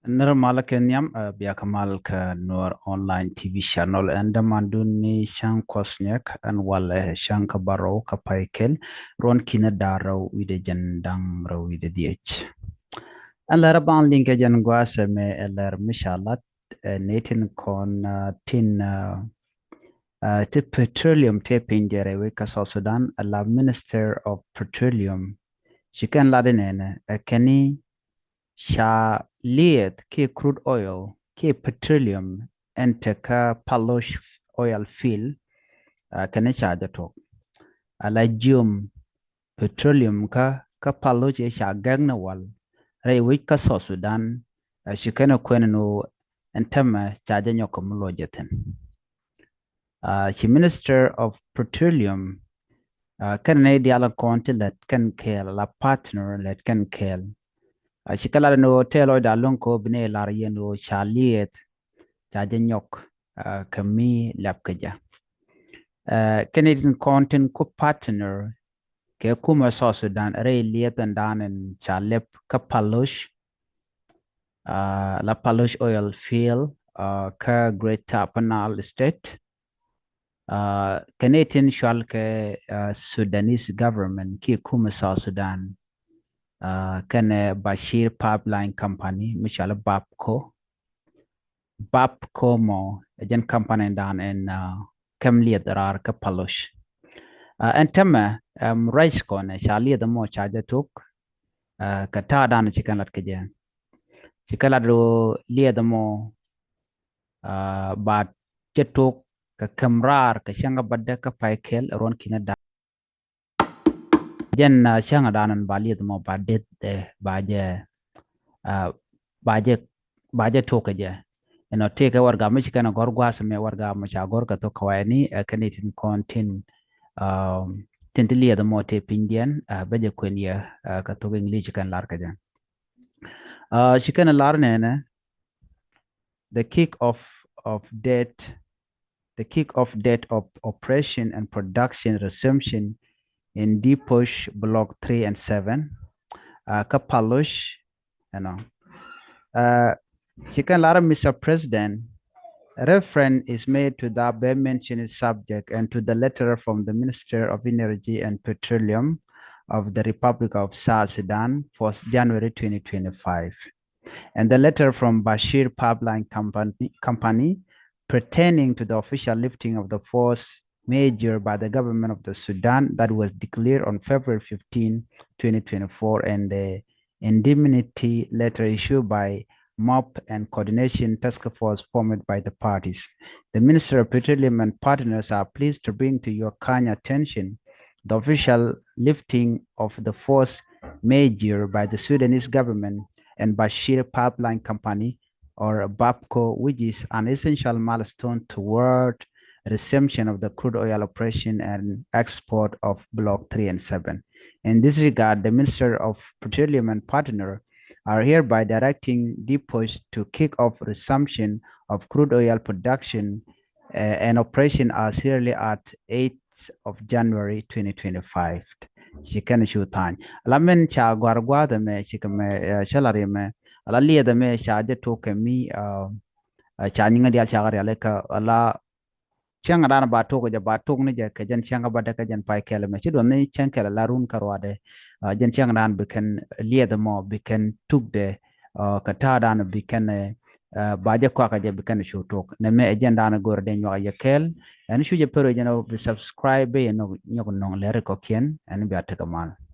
Normal kenyam biya kamal ka Nuer online TV channel and manduni shan kosnyek and wale shan kabaro kapaikel ron kina daro wide jandang ro wide diech. And lara ban link jan gwase me eler mishalat netin kon tin te petroleum te pinjere we ka South Sudan la Minister of Petroleum shikan ladene keni sha liɛɛth ke crude oil ke petroleum ente ka paloch oil field kene sha jato ala jium petroleum ka paloch e sha gagna wal rai wik ka South Sudan shikana kwenno entama cha janyo komlo jeten she Minister of Petroleum kan ne diala konti let kan kel la partner let kan kel shikala no telo da lonko bine lar yeno cha liɛɛth cha janyok kami lapkaja Canadian content ko partner ke kuma South Sudan re liɛɛth danen cha lep ka paloch la paloch oil field ka Greater Panal State Canadian shal ke Sudanese government ki kuma South Sudan kan Bashir Pipeline Company Michelle Babco mo jen company down in Kemliet rar ka paloch and tema rice con shali the mo charge took kata dan chicken lat kaje chicken lat do lia the mo ba jetok ka kamrar ka shanga badda ka paikel ron kina da jen shanga danan ba lia the mo ba det ba je toka je take warga michikana gorgwa same warga macha gorga to kawani kanitin kontin tentilia the mote pindian beje kwenia ka to english kan lar kaja shikana lar nene the kick off date of operation and production resumption in deep push block 3 and 7 kapalosh Chicken Lara, Mr. President, reference is made to the above-mentioned subject and to the letter from the Minister of Energy and Petroleum of the Republic of South Sudan for January 2025, and the letter from Bashir Pipeline Company pertaining to the official lifting of the force majeure by the government of the Sudan that was declared on February 15, 2024, and the indemnity letter issued by MOP and Coordination Task Force formed by the parties. The Minister of Petroleum and partners are pleased to bring to your kind attention the official lifting of the force majeure by the Sudanese government and Bashir Pipeline Company, or BAPCO, which is an essential milestone toward resumption of the crude oil operation and export of Block 3 and 7. In this regard, the Minister of Petroleum and partner are hereby directing depots to kick off resumption of crude oil production and operation as early at 8th of January 2025. Chicken shutan. Lamen cha gwargwa da me chikame shalari me alalia da me shaje toke mi cha ninga dia cha gari aleka ala changa dana ba toko ja ba tok ne ja ka jan changa ba da ka jan pai kele me chidon ne changa la run karwade jan changa dan biken lia da mo biken tuk de ka ta dan biken ba ja kwa ka ja biken shu tok ne me jan dan gor de nyo ya kel en shu je pero jano bi subscribe ye no nyok nong lere ko kien en bi ataka mal